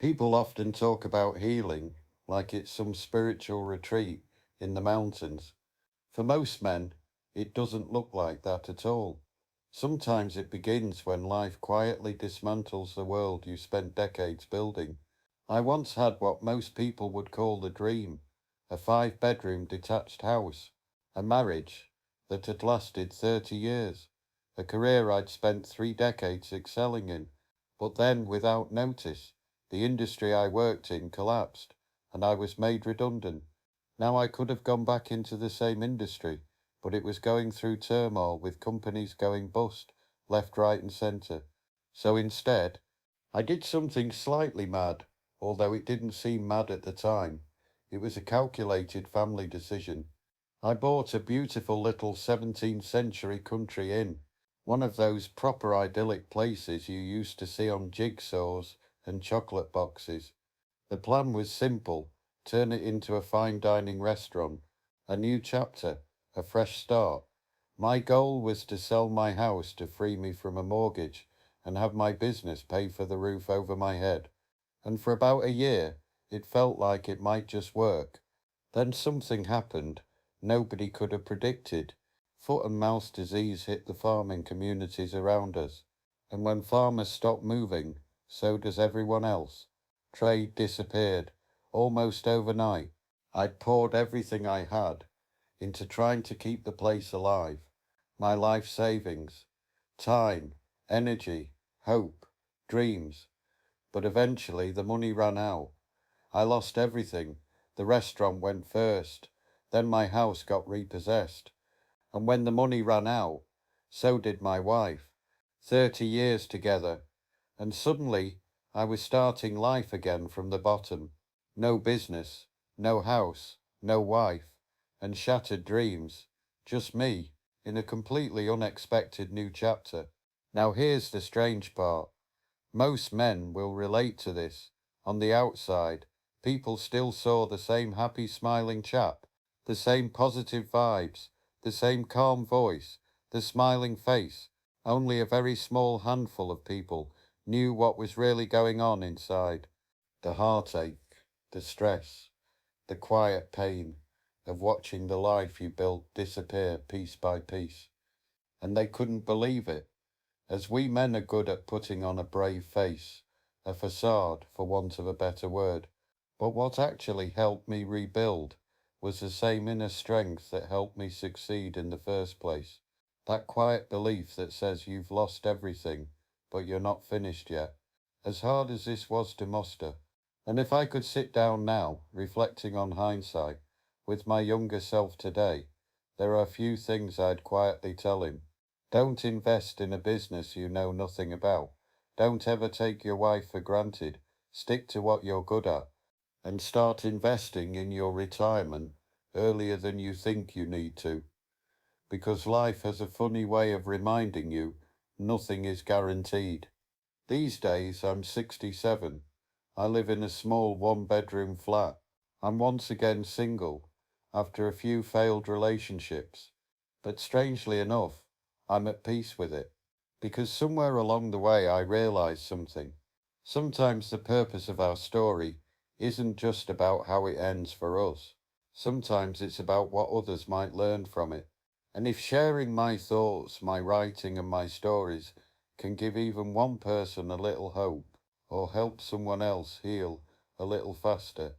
People often talk about healing like it's some spiritual retreat in the mountains. For most men, it doesn't look like that at all. Sometimes it begins when life quietly dismantles the world you spent decades building. I once had what most people would call the dream, a five-bedroom detached house, a marriage that had lasted 30 years, a career I'd spent 3 decades excelling in. But then, without notice, the industry I worked in collapsed, and I was made redundant. Now I could have gone back into the same industry, but it was going through turmoil with companies going bust, left, right, and centre. So instead, I did something slightly mad, although it didn't seem mad at the time. It was a calculated family decision. I bought a beautiful little 17th century country inn, one of those proper idyllic places you used to see on jigsaws and chocolate boxes. The plan was simple: turn it into a fine dining restaurant, a new chapter, a fresh start. My goal was to sell my house to free me from a mortgage and have my business pay for the roof over my head. And for about a year, it felt like it might just work. Then something happened nobody could have predicted. Foot and mouth disease hit the farming communities around us. And when farmers stop moving, so does everyone else. Trade disappeared, almost overnight. I'd poured everything I had into trying to keep the place alive. My life savings, time, energy, hope, dreams. But eventually the money ran out. I lost everything. The restaurant went first. Then my house got repossessed. And when the money ran out, so did my wife. 30 years together. And suddenly I was starting life again from the bottom. No business, no house, no wife, and shattered dreams. Just me, in a completely unexpected new chapter. Now here's the strange part. Most men will relate to this. On the outside, people still saw the same happy smiling chap, the same positive vibes, the same calm voice, the smiling face. Only a very small handful of people knew what was really going on inside. The heartache, the stress, the quiet pain of watching the life you built disappear piece by piece. And they couldn't believe it, as we men are good at putting on a brave face, a facade, for want of a better word. But what actually helped me rebuild was the same inner strength that helped me succeed in the first place. That quiet belief that says you've lost everything, but you're not finished yet. As hard as this was to muster, and if I could sit down now, reflecting on hindsight, with my younger self today, there are few things I'd quietly tell him. Don't invest in a business you know nothing about. Don't ever take your wife for granted. Stick to what you're good at and start investing in your retirement earlier than you think you need to, because life has a funny way of reminding you nothing is guaranteed. These days I'm 67. I live in a small one-bedroom flat. I'm once again single, after a few failed relationships. But strangely enough, I'm at peace with it. Because somewhere along the way I realized something. Sometimes the purpose of our story isn't just about how it ends for us. Sometimes it's about what others might learn from it. And if sharing my thoughts, my writing, and my stories can give even one person a little hope, or help someone else heal a little faster,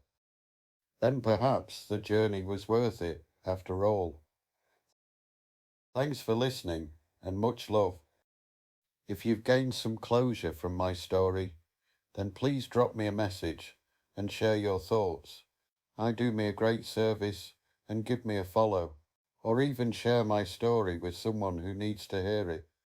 then perhaps the journey was worth it after all. Thanks for listening, and much love. If you've gained some closure from my story, then please drop me a message and share your thoughts. I do me a great service and give me a follow, or even share my story with someone who needs to hear it.